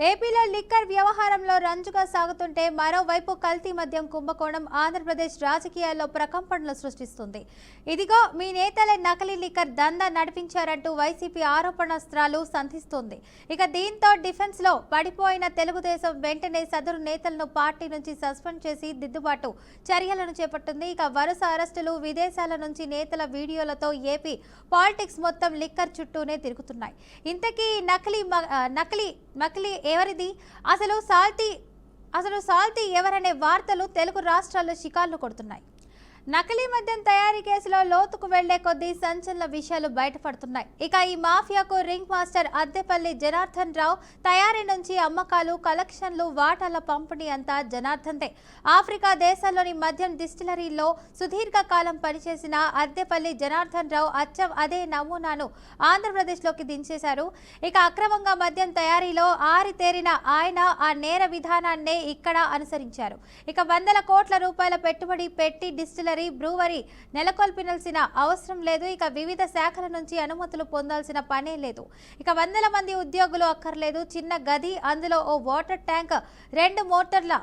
ఏపీలో లిక్కర్ వ్యవహారంలో రంజుగా సాగుతుంటే మరోవైపు కల్తీ మద్యం కుంభకోణం ఆంధ్రప్రదేశ్ రాజకీయాల్లో ప్రకంపనలు సృష్టిస్తుంది. ఇదిగో మీ నేతలే నకిలీ లిక్కర్ దందా నడిపించారంటూ వైసీపీ ఆరోపణాస్త్రాలు సంధిస్తోంది. ఇక దీంతో డిఫెన్స్ లో పడిపోయిన తెలుగుదేశం వెంటనే సదరు నేతలను పార్టీ నుంచి సస్పెండ్ చేసి దిద్దుబాటు చర్యలను చేపట్టింది. ఇక వరుస అరెస్టులు, విదేశాల నుంచి నేతల వీడియోలతో ఏపీ పాలిటిక్స్ మొత్తం లిక్కర్ చుట్టూనే తిరుగుతున్నాయి. ఇంతకీ నకిలీ ఎవరిది, అసలు సాల్తీ ఎవరనే వార్తలు తెలుగు రాష్ట్రాల్లో షికార్లు కొడుతున్నాయి. నకిలీ మద్యం తయారీ కేసులో లోతుకు వెళ్లే కొద్దీ సంచలన విషయాలు బయటపడుతున్నాయి. ఇక ఈ మాఫియాకు రింగ్ మాస్టర్ అద్దెపల్లి జనార్దన్ రావు, తయారీ నుంచి అమ్మకాలు, కలెక్షన్లు, వాటాల పంపిణీ అంతా జనార్దన్దే. ఆఫ్రికా దేశాల్లోని మద్యం డిస్టిలరీలో సుదీర్ఘకాలం పనిచేసిన అద్దెపల్లి జనార్దన్ రావు అచ్చం అదే నమూనాను ఆంధ్రప్రదేశ్లోకి దించేశారు. ఇక అక్రమంగా మద్యం తయారీలో ఆరితేరిన ఆయన ఆ నేర విధానాన్నే ఇక్కడ అనుసరించారు. ఇక వందల కోట్ల రూపాయల పెట్టుబడి పెట్టి డిస్టిలరీ, బ్రూవరీ నెలకొల్పాల్సిన అవసరం లేదు. ఇక వివిధ శాఖల నుంచి అనుమతులు పొందాల్సిన పనే లేదు. ఇక వందల మంది ఉద్యోగులు అక్కర్లేదు. చిన్న గది, అందులో ఓ వాటర్ ట్యాంక్, 2 మోటార్ల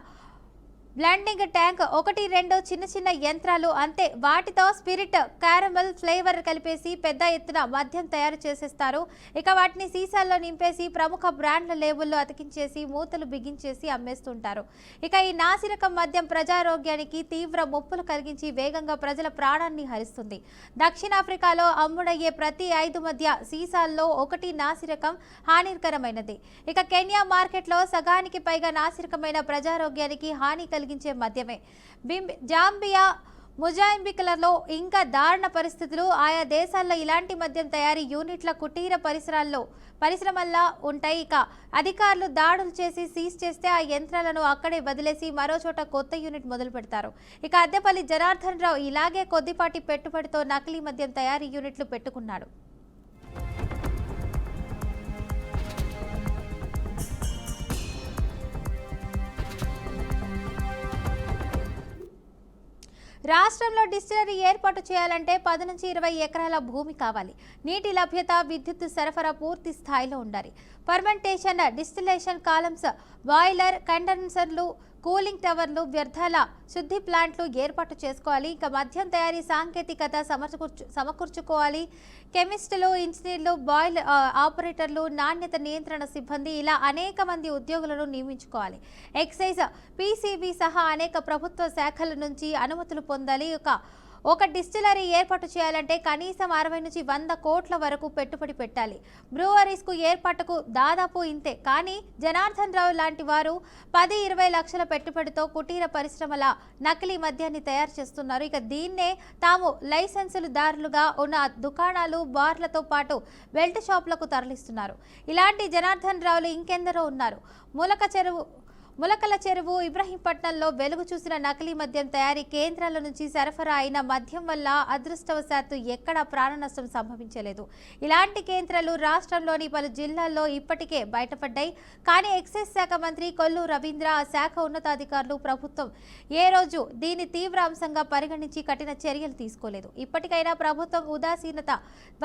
బ్లెండింగ్ ట్యాంక్, 1-2 చిన్న యంత్రాలు అంతే. వాటితో స్పిరిట్, క్యారమెల్ ఫ్లేవర్ కలిపేసి పెద్ద ఎత్తున మద్యం తయారు చేసేస్తారు. ఇక వాటిని సీసాల్లో నింపేసి ప్రముఖ బ్రాండ్ల లేబుల్లో అతికించేసి మూతలు బిగించేసి అమ్మేస్తుంటారు. ఇక ఈ నాసిరకం మద్యం ప్రజారోగ్యానికి తీవ్ర ముప్పులు కలిగించి వేగంగా ప్రజల ప్రాణాన్ని హరిస్తుంది. దక్షిణాఫ్రికాలో అమ్ముడయ్యే ప్రతి 5 మద్య సీసాల్లో 1 నాసిరకం హానికరమైనది. ఇక కెన్యా మార్కెట్లో సగానికి పైగా నాసిరకమైన ప్రజారోగ్యానికి హాని కలిగించే మద్యమే. జాంబియా, మొజాంబిక్లలో ఇంకా దారుణ పరిస్థితులు. ఆయా దేశాల్లో ఇలాంటి మద్యం తయారీ యూనిట్ల కుటీర పరిశ్రమల్లా ఉంటాయి. ఇక అధికారులు దాడులు చేసి సీజ్ చేస్తే ఆ యంత్రాలను అక్కడే వదిలేసి మరో చోట కొత్త యూనిట్ మొదలు పెడతారు. ఇక అద్దెపల్లి జనార్దన్ రావు ఇలాగే కొద్దిపాటి పెట్టుబడితో నకిలీ మద్యం తయారీ యూనిట్లు పెట్టుకున్నాడు. రాష్ట్రంలో డిస్టిలరీ ఏర్పాటు చేయాలంటే 10 నుంచి 20 ఎకరాల భూమి కావాలి. నీటి లభ్యత, విద్యుత్ సరఫరా పూర్తి స్థాయిలో ఉండాలి. ఫర్మెంటేషన్, డిస్టిలేషన్ కాలమ్స్, బాయిలర్, కండెన్సర్లు, కూలింగ్ టవర్లు, వ్యర్థాల శుద్ధి ప్లాంట్లు ఏర్పాటు చేసుకోవాలి. ఇక మద్యం తయారీ సాంకేతికత సమకూర్చుకోవాలి. కెమిస్టులు, ఇంజనీర్లు, బాయిల్ ఆపరేటర్లు, నాణ్యత నియంత్రణ సిబ్బంది, ఇలా అనేక మంది ఉద్యోగులను నియమించుకోవాలి. ఎక్సైజ్, పీసీబీ సహా అనేక ప్రభుత్వ శాఖల నుంచి అనుమతులు పొందాలి. ఒక డిస్టిలరీ ఏర్పాటు చేయాలంటే కనీసం 60 నుంచి 100 కోట్ల వరకు పెట్టుబడి పెట్టాలి. బ్రూవరీస్కు ఏర్పాటుకు దాదాపు ఇంతే. కానీ జనార్దన్ రావు లాంటి వారు 10-20 లక్షల పెట్టుబడితో కుటీర పరిశ్రమల నకిలీ మద్యాన్ని తయారు చేస్తున్నారు. ఇక దీన్నే తాము లైసెన్సుదారులుగా ఉన్న దుకాణాలు, బార్లతో పాటు బెల్ట్ షాపులకు తరలిస్తున్నారు. ఇలాంటి జనార్దన్ రావులు ఇంకెందరో ఉన్నారు. ములకల చెరువు, ఇబ్రహీంపట్నంలో వెలుగు చూసిన నకిలీ మద్యం తయారీ కేంద్రాల నుంచి సరఫరా అయిన మద్యం వల్ల అదృష్టవశాత్తు ఎక్కడా ప్రాణ నష్టం సంభవించలేదు. ఇలాంటి కేంద్రాలు రాష్ట్రంలోని పలు జిల్లాల్లో ఇప్పటికే బయటపడ్డాయి. కానీ ఎక్సైజ్ శాఖ మంత్రి కొల్లు రవీంద్ర, ఆ శాఖ ఉన్నతాధికారులు, ప్రభుత్వం ఏ రోజు దీన్ని తీవ్ర అంశంగా పరిగణించి కఠిన చర్యలు తీసుకోలేదు. ఇప్పటికైనా ప్రభుత్వం ఉదాసీనత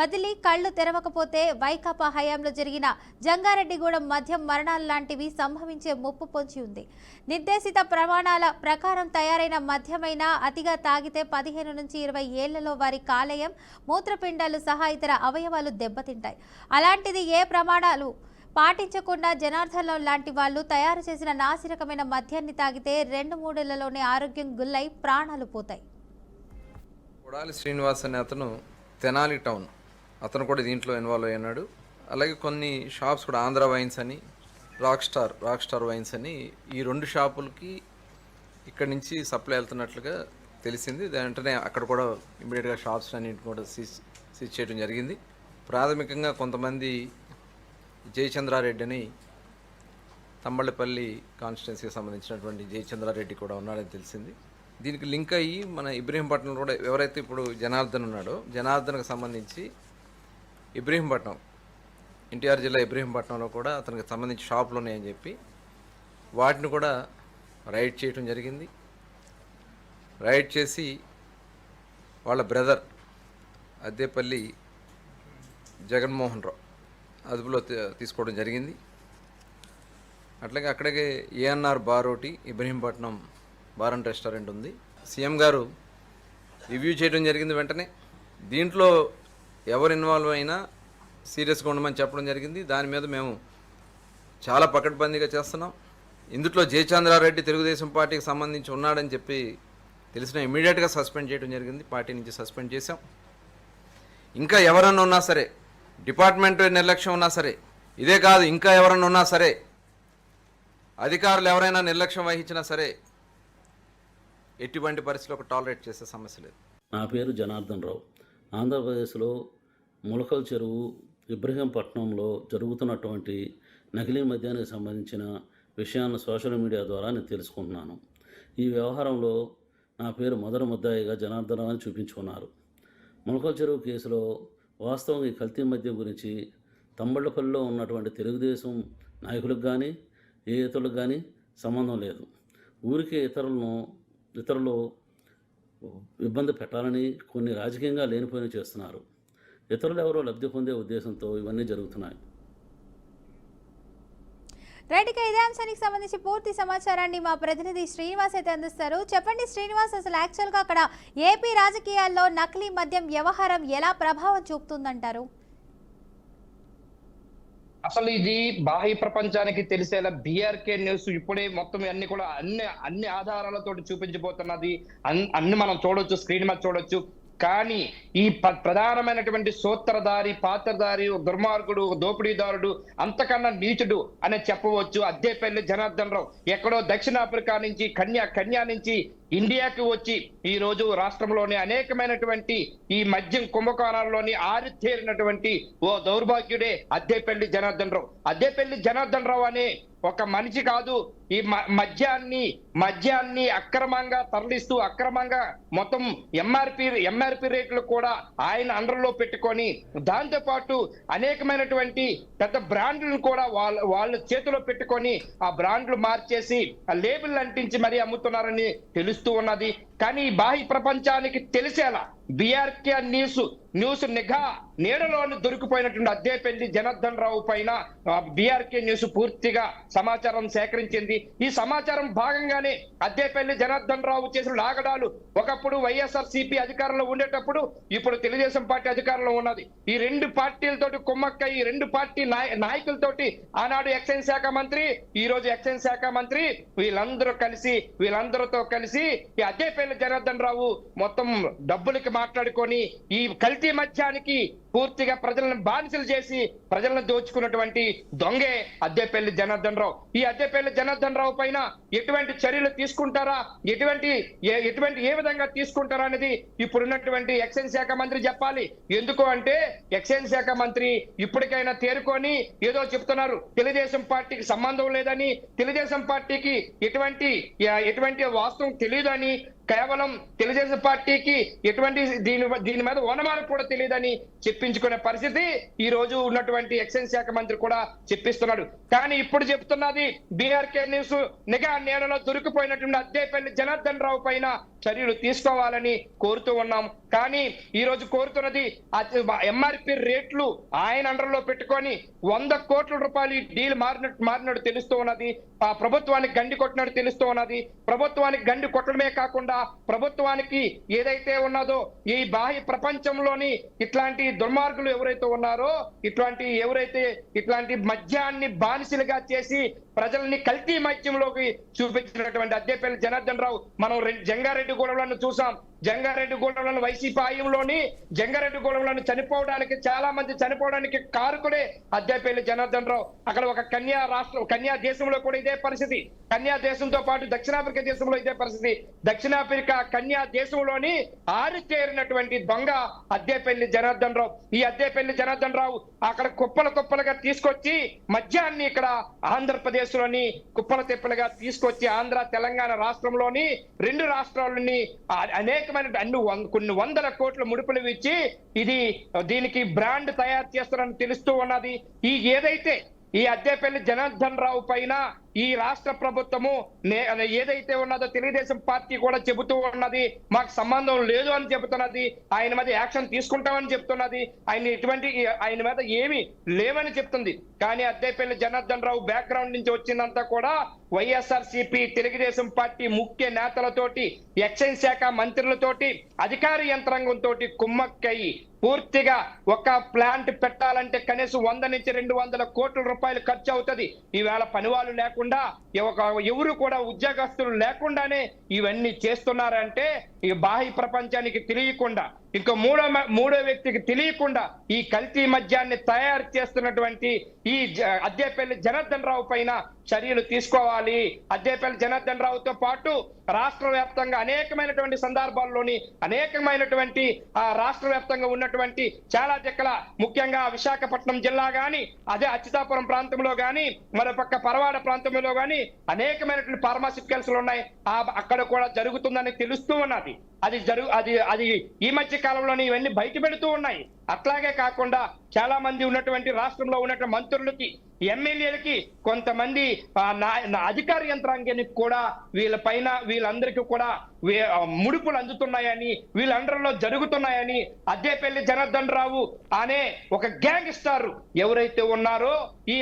వదిలి కళ్లు తెరవకపోతే వైకాపా హయాంలో జరిగిన జంగారెడ్డిగూడెం మద్యం మరణాలు లాంటివి సంభవించే ముప్పు పొంచి ఉంది. నిర్దేశిత ప్రమాణాల ప్రకారం తయారైన మద్యమైన అతిగా తాగితే 15 నుంచి 20 ఏళ్లలో వారి కాలేయం, మూత్రపిండాలు సహా ఇతర అవయవాలు దెబ్బతింటాయి. అలాంటిది ఏ ప్రమాణాలు పాటించకుండా జనార్దన్ లాంటి వాళ్ళు తయారు చేసిన నాసిరకమైన మద్యాన్ని తాగితే 2-3 ఏళ్లలోనే ఆరోగ్యం గుల్లై ప్రాణాలు పోతాయి. కొడాలి శ్రీనివాస్ అనే అతను తెనాలి టౌన్ అతను కూడా దీంట్లో ఇన్వాల్వ్ అయ్యాడు. అలాగే కొన్ని షాప్స్ కూడా, ఆంధ్ర వైన్స్ అని, రాక్ స్టార్ వైన్స్ అని, ఈ 2 షాపులకి ఇక్కడి నుంచి సప్లై వెళ్తున్నట్లుగా తెలిసింది. వెంటనే అక్కడ కూడా ఇమీడియట్గా షాప్స్ అన్నింటిని కూడా సీజ్ చేయడం జరిగింది. ప్రాథమికంగా కొంతమంది జయచంద్రారెడ్డి అని, తమ్మళ్ళపల్లి కాన్స్టిట్యున్సీకి సంబంధించినటువంటి జయచంద్రారెడ్డి కూడా ఉన్నాడని తెలిసింది. దీనికి లింక్ అయ్యి మన ఇబ్రహీంపట్నంలో కూడా ఎవరైతే ఇప్పుడు జనార్దన్ ఉన్నాడో, జనార్దన్కి సంబంధించి ఇబ్రహీంపట్నం, ఎన్టీఆర్ జిల్లా ఇబ్రహీంపట్నంలో కూడా అతనికి సంబంధించి షాపులు ఉన్నాయని చెప్పి వాటిని కూడా రైడ్ చేయడం జరిగింది. రైడ్ చేసి వాళ్ళ బ్రదర్ అద్దేపల్లి జగన్మోహన్ రావు అదుపులో తీసుకోవడం జరిగింది. అట్లాగే అక్కడికే ఏఎన్ఆర్ బార్ ఒకటి, ఇబ్రహీంపట్నం బార్ అండ్ రెస్టారెంట్ ఉంది. సీఎం గారు రివ్యూ చేయడం జరిగింది. వెంటనే దీంట్లో ఎవరు ఇన్వాల్వ్ అయినా సీరియస్గా ఉండమని చెప్పడం జరిగింది. దాని మీద మేము చాలా పకడ్బందీగా చేస్తున్నాం. ఇందులో జయచంద్రారెడ్డి తెలుగుదేశం పార్టీకి సంబంధించి ఉన్నాడని చెప్పి తెలిసిన ఇమీడియట్గా సస్పెండ్ చేయడం జరిగింది. పార్టీ నుంచి సస్పెండ్ చేశాం. ఇంకా ఎవరన్నా ఉన్నా సరే, డిపార్ట్మెంట్ నిర్లక్ష్యం ఉన్నా సరే, ఇదే కాదు ఇంకా ఎవరన్నా ఉన్నా సరే, అధికారులు ఎవరైనా నిర్లక్ష్యం వహించినా సరే ఎటువంటి పరిస్థితుల్లో ఒక టాలరేట్ చేసే సమస్య లేదు. నా పేరు జనార్దన్ రావు. ఆంధ్రప్రదేశ్లో ములకల్ చెరువు ఇబ్రహీంపట్నంలో జరుగుతున్నటువంటి నకిలీ మద్యానికి సంబంధించిన విషయాన్ని సోషల్ మీడియా ద్వారా నేను తెలుసుకుంటున్నాను. ఈ వ్యవహారంలో నా పేరు మొదటి ముద్దాయిగా జనార్దన్ రావు అని చూపించుకున్నారు. ములకల్ చెరువు కేసులో వాస్తవం ఈ కల్తీ మద్యం గురించి తంబళ్ళపల్లిలో ఉన్నటువంటి తెలుగుదేశం నాయకులకు కానీ ఏ ఇతరులకు కానీ సంబంధం లేదు. ఊరికే ఇతరులు ఇబ్బంది పెట్టాలని కొన్ని రాజకీయంగా లేనిపోయిన చేస్తున్నారు. ఇతరులు ఎవరో లబ్ధి పొందే ఉద్దేశంతో ఇవన్నీ జరుగుతున్నాయి. రైట్గా ఇదే అంశానికి సంబంధించి పూర్తి సమాచారాన్ని మా ప్రతినిధి శ్రీనివాస్ అయితే అందిస్తారు. చెప్పండి శ్రీనివాస్, అసలు యాక్చువల్గా అక్కడ ఏపీ రాజకీయాల్లో నకిలీ మద్యం వ్యవహారం ఎలా ప్రభావం చూపుతుందంటారు? అసలు ఇది బాహ్య ప్రపంచానికి తెలిసేలా బీఆర్కే న్యూస్ ఇప్పుడే మొత్తం అన్ని కూడా అన్ని ఆధారాలతో చూపించబోతున్నది. అన్ని మనం చూడొచ్చు, స్క్రీన్ మీద చూడొచ్చు. కానీ ఈ ప్రధానమైనటువంటి సూత్రధారి, పాత్రధారి, దుర్మార్గుడు, దోపిడీదారుడు, అంతకన్నా నీచుడు అని చెప్పవచ్చు అద్దేపల్లి జనార్దన్ రావు. ఎక్కడో దక్షిణాఫ్రికా నుంచి కన్యా నుంచి ఇండియాకి వచ్చి ఈ రోజు రాష్ట్రంలోని అనేకమైనటువంటి ఈ మద్యం కుంభకోణాల్లోని ఆరితేరినటువంటి ఓ దౌర్భాగ్యుడే అద్దేపల్లి జనార్దన్ రావు. అద్దేపల్లి జనార్దన్ రావు అనే ఒక మనిషి కాదు, ఈ మద్యాన్ని అక్రమంగా తరలిస్తూ అక్రమంగా మొత్తం ఎంఆర్పి రేట్లు కూడా ఆయన అండర్లో పెట్టుకొని, దాంతో పాటు అనేకమైనటువంటి పెద్ద బ్రాండ్లను కూడా వాళ్ళ చేతిలో పెట్టుకొని ఆ బ్రాండ్లు మార్చేసి ఆ లేబుల్ అంటించి మరీ అమ్ముతున్నారని తెలుస్తూ ఉన్నది. కానీ బాహ్య ప్రపంచానికి తెలిసేలా బీఆర్కే న్యూస్ నిఘా నీడలోని దొరికిపోయినటువంటి అద్దేపల్లి జనార్దన్ రావు పైన బీఆర్కే న్యూస్ పూర్తిగా సమాచారం సేకరించింది. ఈ సమాచారం భాగంగానే అద్దేపల్లి జనార్దన్ రావు చేసిన లాగడాలు, ఒకప్పుడు వైఎస్ఆర్సీపీ అధికారంలో ఉండేటప్పుడు ఇప్పుడు తెలుగుదేశం పార్టీ అధికారంలో ఉన్నది. ఈ రెండు పార్టీలతోటి కుమ్మక్క, ఈ రెండు పార్టీ నాయకులతోటి ఆనాడు ఎక్సైజ్ శాఖ మంత్రి, ఈ రోజు ఎక్సైజ్ శాఖ మంత్రి, వీళ్ళందరితో కలిసి ఈ అద్దేపల్లి జనార్దన్ రావు మొత్తం డబ్బులకి మాట్లాడుకొని ఈ కల్తీ మద్యానికి పూర్తిగా ప్రజలను బానిసలు చేసి ప్రజలను దోచుకున్నటువంటి దొంగే అద్దేపల్లి జనార్దన్ రావు. ఈ అద్దేపల్లి జనార్దన్ రావు పైన ఎటువంటి చర్యలు తీసుకుంటారా, ఏ విధంగా తీసుకుంటారా అనేది ఇప్పుడున్నటువంటి ఎక్సైజ్ శాఖ మంత్రి చెప్పాలి. ఎందుకు అంటే ఎక్సైజ్ శాఖ మంత్రి ఇప్పటికైనా తేరుకొని ఏదో చెప్తున్నారు, తెలుగుదేశం పార్టీకి సంబంధం లేదని, తెలుగుదేశం పార్టీకి ఎటువంటి వాస్తవం తెలియదని, కేవలం తెలుగుదేశం పార్టీకి ఎటువంటి దీని మీద ఓనమాలకు కూడా తెలియదని చెప్పించుకునే పరిస్థితి ఈ రోజు ఉన్నటువంటి ఎక్సైజ్ శాఖ మంత్రి కూడా చెప్పిస్తున్నాడు. కానీ ఇప్పుడు చెప్తున్నది బీఆర్కే న్యూస్ నిఘా నీడలో దొరికిపోయినటువంటి అద్దేపల్లి జనార్దన్ రావు పైన చర్యలు తీసుకోవాలని కోరుతూ ఉన్నాం. కానీ ఈ రోజు కోరుతున్నది ఎంఆర్పి రేట్లు ఆయన అండర్లో పెట్టుకొని 100 కోట్ల రూపాయలు డీల్ మారినట్టు తెలుస్తూ ఉన్నది. ఆ ప్రభుత్వానికి గండి కొట్టినట్టు తెలుస్తూ ఉన్నది. ప్రభుత్వానికి గండి కొట్టడమే కాకుండా ప్రభుత్వానికి ఏదైతే ఉన్నదో ఈ బాహ్య ప్రపంచంలోని ఇట్లాంటి దుర్మార్గులు ఎవరైతే ఉన్నారో, ఇట్లాంటి మద్యాన్ని బానిసలుగా చేసి ప్రజల్ని కల్తీ మద్యంలోకి చూపించినటువంటి అద్దేపల్లి జనార్దన్ రావు మనం జంగారెడ్డిగూడెంలో చూసాం. జంగారెడ్డిగూడెంలో వైసీపీ ఆయంలోని జంగారెడ్డిగూడెంలో చనిపోవడానికి కారకుడే అద్దేపల్లి జనార్దన్ రావు. అక్కడ ఒక కన్యా దేశంలో కూడా ఇదే పరిస్థితి. కన్యా దేశంతో పాటు దక్షిణాఫ్రికా దేశంలో ఇదే పరిస్థితి. దక్షిణాఫ్రికా కన్యా దేశంలోని ఆరితేరినటువంటి దొంగ అద్దేపల్లి జనార్దన్ రావు. ఈ అద్దేపల్లి జనార్దన్ రావు అక్కడ కుప్పలుగా తీసుకొచ్చి మద్యాన్ని ఇక్కడ ఆంధ్రప్రదేశ్ లోని కుప్పల తెప్పలుగా తీసుకొచ్చి ఆంధ్ర తెలంగాణ రాష్ట్రంలోని 2 రాష్ట్రాలని అనేకమైన కొన్ని వందల కోట్ల ముడుపులు ఇచ్చి దీనికి బ్రాండ్ తయారు చేస్తారని తెలుస్తూ ఉన్నది. ఏదైతే ఈ అద్దేపల్లి జనార్దన్ రావు పైన ఈ రాష్ట్ర ప్రభుత్వము ఏదైతే ఉన్నదో తెలుగుదేశం పార్టీ కూడా చెబుతూ ఉన్నది, మాకు సంబంధం లేదు అని చెబుతున్నది, ఆయన మీద యాక్షన్ తీసుకుంటామని చెప్తున్నది, ఆయన మీద ఏమి లేవని చెప్తుంది. కానీ అద్దేపల్లి జనార్దన్ రావు బ్యాక్గ్రౌండ్ నుంచి వచ్చిందంతా కూడా వైఎస్ఆర్సీపీ తెలుగుదేశం పార్టీ ముఖ్య నేతలతోటి, ఎక్సైజ్ శాఖ మంత్రులతోటి, అధికార యంత్రాంగంతో కుమ్మక్కయి పూర్తిగా ఒక ప్లాంట్ పెట్టాలంటే కనీసం 100 నుంచి 200 కోట్ల రూపాయలు ఖర్చు అవుతుంది. ఈవేళ పనివాళ్ళు లేకుండా, ఎవరు కూడా ఉద్యోగస్తులు లేకుండానే ఇవన్నీ చేస్తున్నారంటే ఈ బాహ్య ప్రపంచానికి తెలియకుండా, ఇంకా మూడో వ్యక్తికి తెలియకుండా ఈ కల్తీ మద్యాన్ని తయారు చేస్తున్నటువంటి ఈ అద్దేపల్లి జనార్దన్ రావు పైన చర్యలు తీసుకోవాలి. అద్దేపల్లి జనార్దన్ రావుతో పాటు రాష్ట్ర వ్యాప్తంగా అనేకమైనటువంటి సందర్భాల్లోని అనేకమైనటువంటి రాష్ట్ర వ్యాప్తంగా ఉన్నటువంటి చాలా దిక్కల, ముఖ్యంగా విశాఖపట్నం జిల్లా గాని, అదే అచ్యుతాపురం ప్రాంతంలో గాని, మరోపక్క పరవాడ ప్రాంతంలో గాని అనేకమైనటువంటి ఫార్మాసిటికల్స్ ఉన్నాయి. అక్కడ కూడా జరుగుతుందని తెలుస్తూ ఉన్నది. అది ఈ మధ్య కాలంలోనే ఇవన్నీ బయట పెడుతూ ఉన్నాయి. అట్లాగే కాకుండా చాలా మంది ఉన్నటువంటి రాష్ట్రంలో ఉన్నటువంటి మంత్రులకి, ఎమ్మెల్యేలకి, కొంతమంది అధికార యంత్రాంగానికి కూడా వీళ్ళందరికీ కూడా ముడుపులు అందుతున్నాయని, వీళ్ళందరిలో జరుగుతున్నాయని అద్దేపల్లి జనార్దన్ రావు అనే ఒక గ్యాంగ్ స్టార్ ఎవరైతే ఉన్నారో ఈ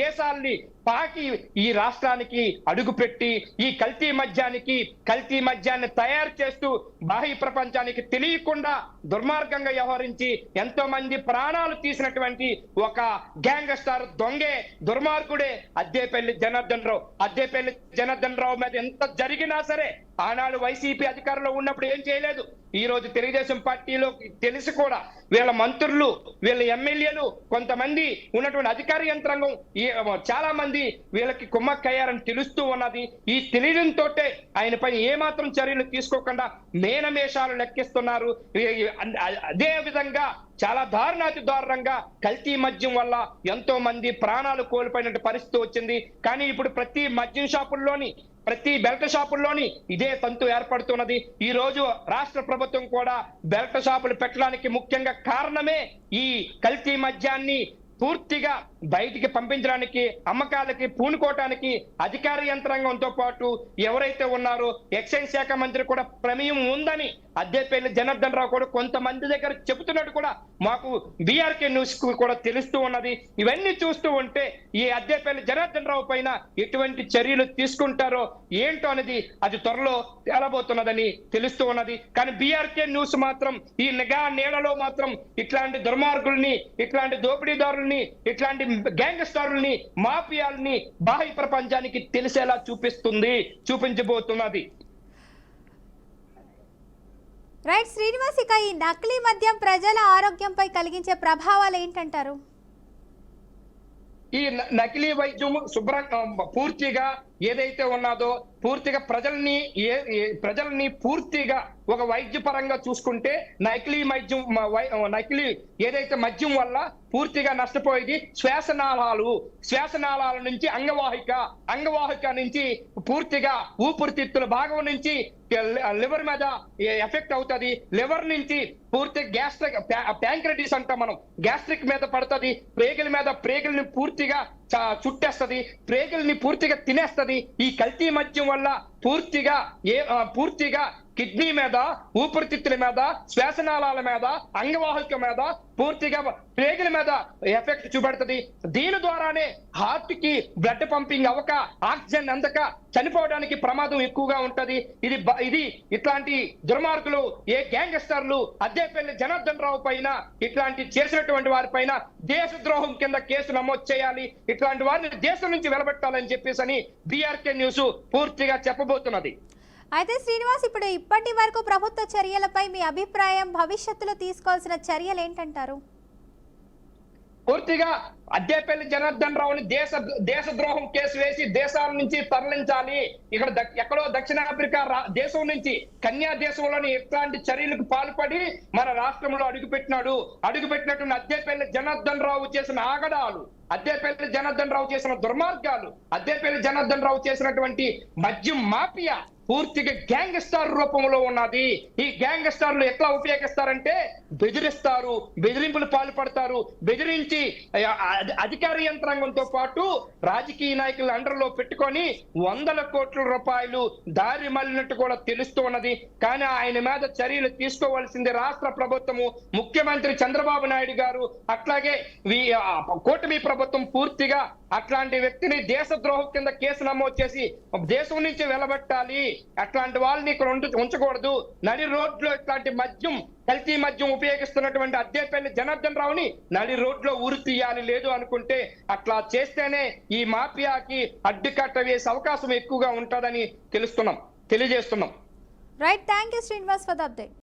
దేశాల్ని పాకి ఈ రాష్ట్రానికి అడుగుపెట్టి ఈ కల్తీ మద్యాన్ని తయారు చేస్తూ బాహ్య ప్రపంచానికి తెలియకుండా దుర్మార్గంగా వ్యవహరించి ఎంతో మంది ప్రాణాలు తీసినటువంటి ఒక గ్యాంగ్ స్టార్ దొంగే, దుర్మార్గుడే అద్దేపల్లి జనార్దన్ రావు. అద్దేపల్లి జనార్దన్ రావు మీద ఎంత జరిగినా సరే ఆనాడు వైసీపీ అధికారంలో ఉన్నప్పుడు ఏం చేయలేదు. ఈ రోజు తెలుగుదేశం పార్టీలో తెలిసి కూడా వీళ్ళ మంత్రులు, వీళ్ళ ఎమ్మెల్యేలు, కొంతమంది ఉన్నటువంటి అధికార యంత్రాంగం చాలా మంది వీళ్ళకి కుమ్మక్కయ్యారని తెలుస్తూ ఉన్నది. ఈ తెలియడంతో ఆయన పైన ఏమాత్రం చర్యలు తీసుకోకుండా మేనమేషాలు లెక్కిస్తున్నారు. అదే విధంగా చాలా దారుణంగా కల్తీ మద్యం వల్ల ఎంతో మంది ప్రాణాలు కోల్పోయిన పరిస్థితి వచ్చింది. కానీ ఇప్పుడు ప్రతి మద్యం షాపుల్లోని, ప్రతి బెల్ట్ షాపుల్లోని ఇదే తంతు ఏర్పడుతున్నది. ఈ రోజు రాష్ట్ర ప్రభుత్వం కూడా బెల్ట్ షాపులు పెట్టడానికి ముఖ్యంగా కారణమే ఈ కల్తీ మద్యాన్ని పూర్తిగా బయటికి పంపించడానికి, అమ్మకాలకి పూనుకోవటానికి అధికార యంత్రాంగంతో పాటు ఎవరైతే ఉన్నారో ఎక్సైజ్ శాఖ మంత్రి కూడా ప్రమేయం ఉందని అద్దేపల్లి జనార్దన్ రావు కూడా కొంతమంది దగ్గర చెబుతున్నట్టు కూడా మాకు బీఆర్కే న్యూస్ కూడా తెలుస్తూ ఉన్నది. ఇవన్నీ చూస్తూ ఉంటే ఈ అద్దేపల్లి జనార్దన్ రావు పైన ఎటువంటి చర్యలు తీసుకుంటారో ఏంటో అనేది అది త్వరలో తేలబోతున్నదని తెలుస్తూ ఉన్నది. కానీ బీఆర్కే న్యూస్ మాత్రం ఈ నిఘా నీడలో మాత్రం ఇట్లాంటి దుర్మార్గుల్ని, ఇట్లాంటి దోపిడీదారుల్ని, ఇట్లాంటి గ్యాంగ్స్టర్లని, మాఫియాల్ని బాహ్య ప్రపంచానికి తెలిసేలా చూపించబోతున్నది. రైట్ శ్రీనివాస్, ఇక ఈ నకిలీ మద్యం ప్రజల ఆరోగ్యంపై కలిగించే ప్రభావాలు ఏంటంటారు? ఈ నకిలీ వైద్యం శుభ్రంగా పూర్తిగా ఏదైతే ఉన్నదో పూర్తిగా ప్రజల్ని పూర్తిగా ఒక వైద్య పరంగా చూసుకుంటే నకిలీ ఏదైతే మద్యం వల్ల పూర్తిగా నష్టపోయేది శ్వాసనాళాల నుంచి అంగవాహిక నుంచి పూర్తిగా ఊపిరితిత్తుల భాగం నుంచి లివర్ మీద ఎఫెక్ట్ అవుతుంది. లివర్ నుంచి పూర్తి గ్యాస్ట్రిక్, ప్యాంక్రటిస్ అంటాం మనం, గ్యాస్ట్రిక్ మీద పడుతుంది. ప్రేగుల్ని పూర్తిగా చుట్టేస్తుంది, ప్రేగుల్ని పూర్తిగా తినేస్తుంది. ఈ కల్తీ మద్యం వల్ల పూర్తిగా కిడ్నీ మీద, ఊపిరితిత్తుల మీద, శ్వాసనాళాల మీద, అంగవాహిక మీద, పూర్తిగా ప్రేగుల మీద ఎఫెక్ట్ చూపెడుతుంది. దీని ద్వారానే హార్ట్ కి బ్లడ్ పంపింగ్ అవ్వక, ఆక్సిజన్ అందక చనిపోవడానికి ప్రమాదం ఎక్కువగా ఉంటది. ఇది ఇట్లాంటి దుర్మార్గులు, ఏ గ్యాంగ్స్టర్లు అద్దేపల్లి జనార్దన్ రావు పైన ఇట్లాంటి చేసినటువంటి వారి పైన దేశద్రోహం కింద కేసు నమోదు చేయాలి. ఇట్లాంటి వారిని దేశం నుంచి వెలబెట్టాలని చెప్పేసి బీఆర్కే న్యూస్ పూర్తిగా చెప్పబోతున్నది. అయితే శ్రీనివాస్, ఇప్పటి వరకు ప్రభుత్వ చర్యలపై మీ అభిప్రాయం, భవిష్యత్తులో తీసుకోవాల్సిన చర్యలు ఏంటంటారు? పూర్తిగా అద్దేపల్లి జనార్దన్ రావుని దేశద్రోహం కేసు వేసి దేశాల నుంచి తరలించాలి. ఇక్కడ ఎక్కడో దక్షిణాఫ్రికా దేశం నుంచి, కన్యా దేశంలోని ఇట్లాంటి చర్యలకు పాల్పడి మన రాష్ట్రంలో అడుగుపెట్టినటువంటి అద్దేపల్లి జనార్దన్ రావు చేసిన ఆగడాలు, అద్దేపల్లి జనార్దన్ రావు చేసిన దుర్మార్గాలు, అద్దేపల్లి జనార్దన్ రావు చేసినటువంటి మద్యం మాఫియా పూర్తిగా గ్యాంగ్స్టార్ రూపంలో ఉన్నది. ఈ గ్యాంగ్స్టార్లు ఎట్లా ఉపయోగిస్తారంటే బెదిరిస్తారు, బెదిరింపులు పాల్పడతారు, బెదిరించి అధికార యంత్రాంగంతో పాటు రాజకీయ నాయకుల అండర్లో పెట్టుకొని 100 కోట్ల రూపాయలు దారి మళ్ళినట్టు కూడా తెలుస్తూ ఉన్నది. కానీ ఆయన మీద చర్యలు తీసుకోవాల్సింది రాష్ట్ర ప్రభుత్వము, ముఖ్యమంత్రి చంద్రబాబు నాయుడు గారు, అట్లాగే కూటమి ప్రభుత్వం పూర్తిగా అట్లాంటి వ్యక్తిని దేశద్రోహం కింద కేసు నమోదు చేసి దేశం నుంచి వెలబెట్టాలి. అట్లాంటి వాళ్ళని ఇక్కడ ఉంచకూడదు. నడి రోడ్లో ఇట్లాంటి మద్యం, కల్తీ మద్యం ఉపయోగిస్తున్నటువంటి అద్దేపల్లి జనార్దన్ రావుని నడి రోడ్లో ఉరి తీయాలి. లేదు అనుకుంటే అట్లా చేస్తేనే ఈ మాఫియాకి అడ్డుకట్ట వేసే అవకాశం ఎక్కువగా ఉంటుందని తెలియజేస్తున్నాం. Right, thank you Srinivas for the update.